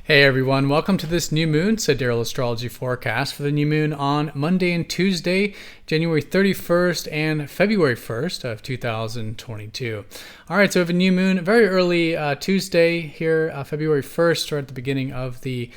Hey everyone, welcome to this new moon Sidereal astrology forecast for the new moon on Monday and Tuesday, January 31st and February 1st of 2022. All right, so we have a new moon very early Tuesday here, February 1st, or at the beginning of the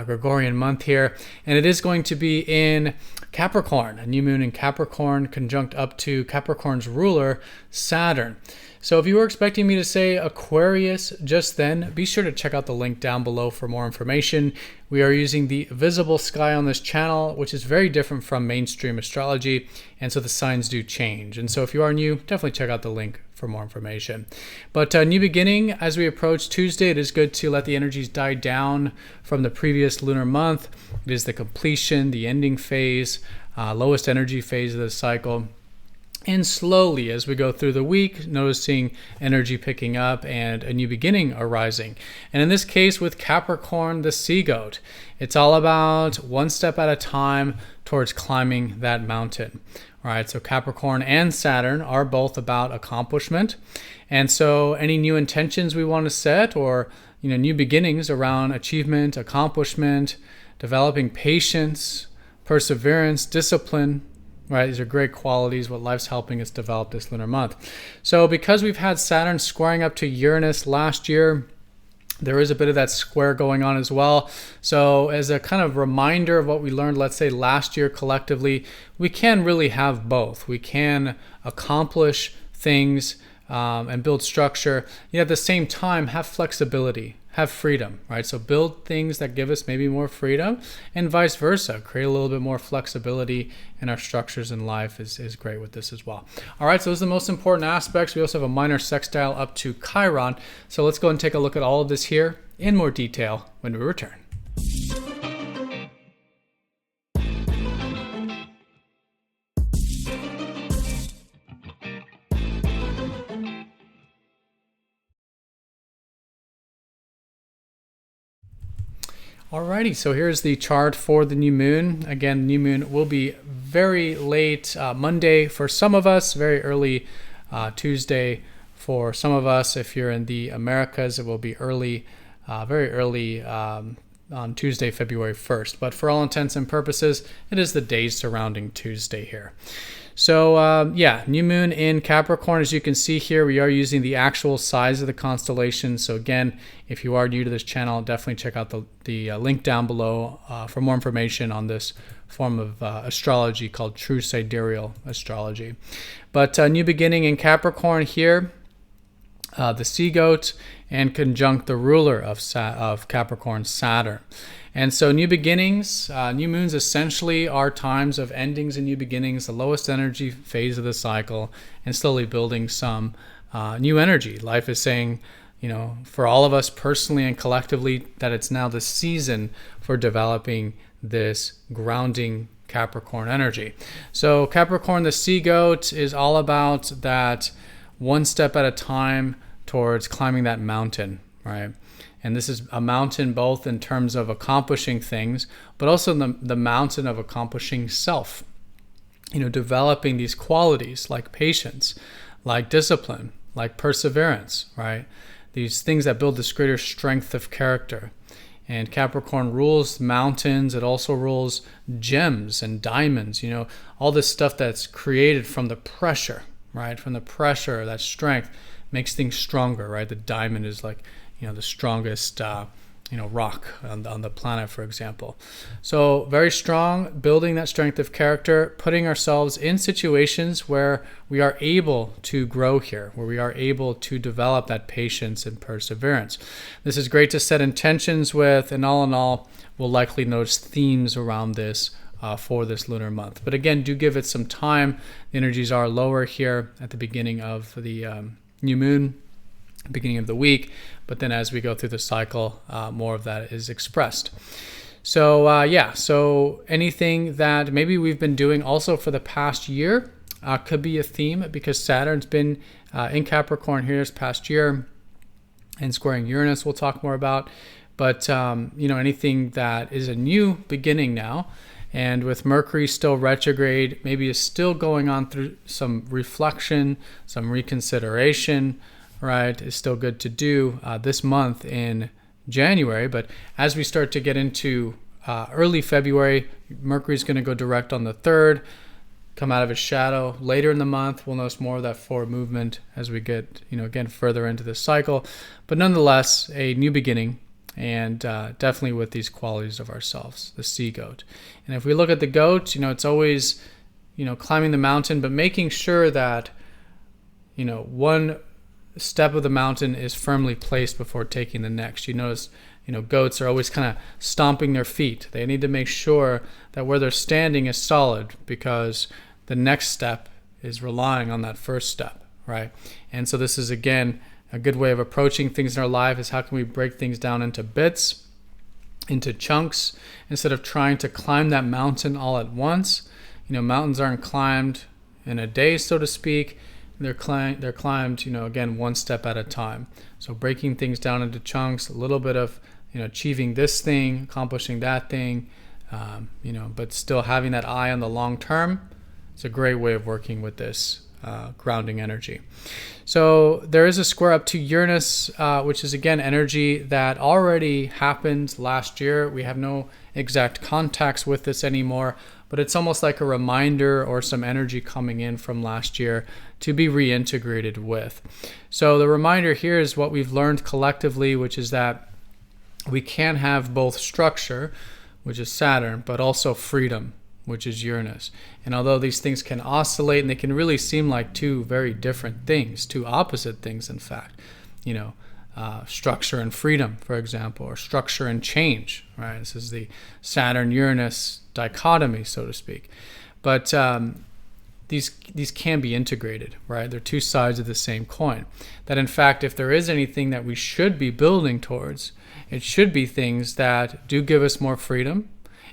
Gregorian month here, and it is going to be in Capricorn, a new moon in Capricorn conjunct up to Capricorn's ruler, Saturn. So if you were expecting me to say Aquarius just then, be sure to check out the link down below for more information. We are using the visible sky on this channel, which is very different from mainstream astrology, and so the signs do change. And so if you are new, definitely check out the link for more information. But new beginning, as we approach Tuesday, it is good to let the energies die down from the previous lunar month. It is the completion, the ending phase, lowest energy phase of the cycle. And slowly, as we go through the week, noticing energy picking up and a new beginning arising. And in this case, with Capricorn the Sea Goat, it's all about one step at a time towards climbing that mountain. All right, so Capricorn and Saturn are both about accomplishment. And so any new intentions we want to set or new beginnings around achievement, accomplishment, developing patience, perseverance, discipline, right? These are great qualities, what life's helping us develop this lunar month. So because we've had Saturn squaring up to Uranus last year, there is a bit of that square going on as well. So as a kind of reminder of what we learned, let's say last year collectively, we can really have both. We can accomplish things and build structure, yet at the same time have flexibility, have freedom, right? So build things that give us maybe more freedom and vice versa. Create a little bit more flexibility in our structures in life is great with this as well. All right, so those are the most important aspects. We also have a minor sextile up to Chiron. So let's go and take a look at all of this here in more detail when we return. Alrighty, so here's the chart for the new moon. Again, the new moon will be very late Monday for some of us, very early Tuesday for some of us. If you're in the Americas, it will be early, very early on Tuesday, February 1st. But for all intents and purposes, it is the days surrounding Tuesday here. So new moon in Capricorn. As you can see here, we are using the actual size of the constellation. So again, if you are new to this channel, definitely check out the link down below for more information on this form of astrology called true sidereal astrology. But new beginning in Capricorn here, the Sea Goat, and conjunct the ruler of Capricorn, Saturn. And so new beginnings, new moons essentially are times of endings and new beginnings, the lowest energy phase of the cycle, and slowly building some new energy. Life is saying, for all of us personally and collectively, that it's now the season for developing this grounding Capricorn energy. So Capricorn the Sea Goat is all about that one step at a time towards climbing that mountain, right? And this is a mountain both in terms of accomplishing things, but also the mountain of accomplishing self. Developing these qualities like patience, like discipline, like perseverance, right? These things that build this greater strength of character. And Capricorn rules mountains. It also rules gems and diamonds, all this stuff that's created from the pressure, right? From the pressure, that strength makes things stronger, right? The diamond is like, the strongest, rock on the planet, for example. So very strong, building that strength of character, putting ourselves in situations where we are able to grow here, where we are able to develop that patience and perseverance. This is great to set intentions with, and all in all, we'll likely notice themes around this for this lunar month. But again, do give it some time. The energies are lower here at the beginning of the new moon, beginning of the week, but then as we go through the cycle, more of that is expressed. So so anything that maybe we've been doing also for the past year could be a theme, because Saturn's been in Capricorn here this past year and squaring Uranus we'll talk more about. But anything that is a new beginning now, and with Mercury still retrograde, maybe is still going on through some reflection, some reconsideration, right, is still good to do this month in January. But as we start to get into early February, Mercury's going to go direct on the 3rd, come out of its shadow. Later in the month, we'll notice more of that forward movement as we get, again, further into this cycle. But nonetheless, a new beginning, and definitely with these qualities of ourselves, the sea goat. And if we look at the goat, it's always, climbing the mountain, but making sure that, one step of the mountain is firmly placed before taking the next. You notice, goats are always kind of stomping their feet. They need to make sure that where they're standing is solid, because the next step is relying on that first step, right? And so this is, again, a good way of approaching things in our life is how can we break things down into bits, into chunks, instead of trying to climb that mountain all at once. Mountains aren't climbed in a day, so to speak. They're climbed, again, one step at a time. So breaking things down into chunks, a little bit of, achieving this thing, accomplishing that thing, but still having that eye on the long term. It's a great way of working with this grounding energy. So there is a square up to Uranus, which is, again, energy that already happened last year. We have no exact contacts with this anymore, but it's almost like a reminder or some energy coming in from last year to be reintegrated with. So the reminder here is what we've learned collectively, which is that we can have both structure, which is Saturn, but also freedom, which is Uranus. And although these things can oscillate and they can really seem like two very different things, two opposite things, in fact, structure and freedom, for example, or structure and change, right? This is the Saturn-Uranus dichotomy, so to speak. But these can be integrated, right? They're two sides of the same coin. That, in fact, if there is anything that we should be building towards, it should be things that do give us more freedom,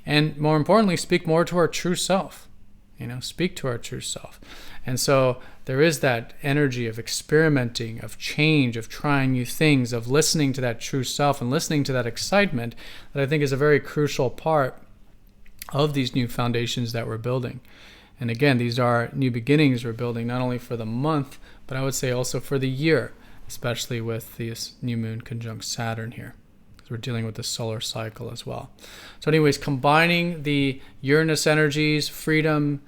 and more importantly, speak more to our true self. Speak to our true self. And so there is that energy of experimenting, of change, of trying new things, of listening to that true self and listening to that excitement that I think is a very crucial part of these new foundations that we're building. And again, these are new beginnings we're building, not only for the month, but I would say also for the year, especially with this new moon conjunct Saturn here. We're dealing with the solar cycle as well. So anyways, combining the Uranus energies, freedom,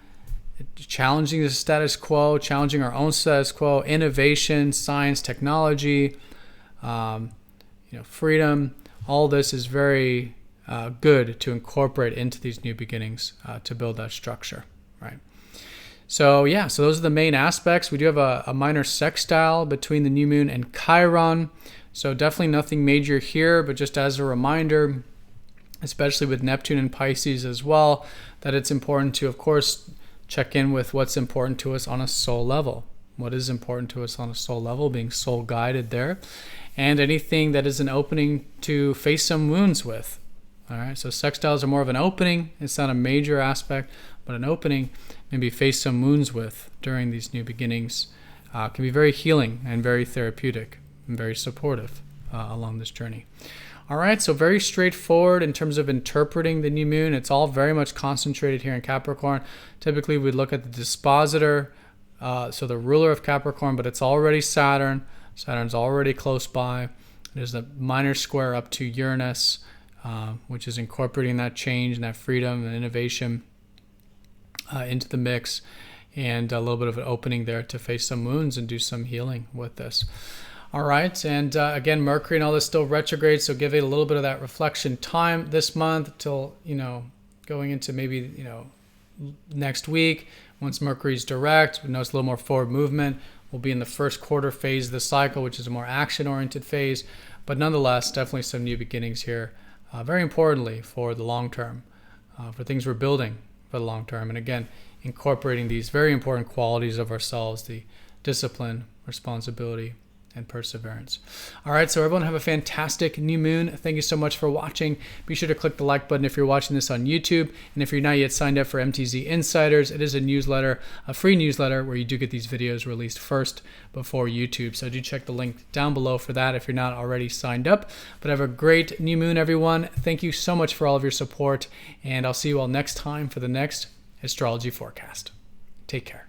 challenging the status quo, challenging our own status quo, innovation, science, technology, freedom, all this is very good to incorporate into these new beginnings to build that structure, right? So those are the main aspects. We do have a minor sextile between the new moon and Chiron. So definitely nothing major here, but just as a reminder, especially with Neptune and Pisces as well, that it's important to, of course, check in with what's important to us on a soul level. What is important to us on a soul level, being soul guided there, and anything that is an opening to face some wounds with. All right, so sextiles are more of an opening. It's not a major aspect, but an opening, maybe face some wounds with during these new beginnings. Can be very healing and very therapeutic and very supportive along this journey. All right, so very straightforward in terms of interpreting the new moon. It's all very much concentrated here in Capricorn. Typically, we look at the dispositor, so the ruler of Capricorn, but it's already Saturn. Saturn's already close by. There's a minor square up to Uranus, which is incorporating that change and that freedom and innovation into the mix, and a little bit of an opening there to face some wounds and do some healing with this. All right, and again, Mercury and all this still retrograde, so give it a little bit of that reflection time this month till, going into maybe, next week. Once Mercury's direct, we notice a little more forward movement. We'll be in the first quarter phase of the cycle, which is a more action-oriented phase, but nonetheless, definitely some new beginnings here. Very importantly for the long term, for things we're building for the long term. And again, incorporating these very important qualities of ourselves, the discipline, responsibility, and perseverance. All right, so everyone have a fantastic new moon. Thank you so much for watching. Be sure to click the like button if you're watching this on YouTube. And if you're not yet signed up for MTZ Insiders, it is a newsletter, a free newsletter where you do get these videos released first before YouTube. So do check the link down below for that if you're not already signed up. But have a great new moon, everyone. Thank you so much for all of your support. And I'll see you all next time for the next astrology forecast. Take care.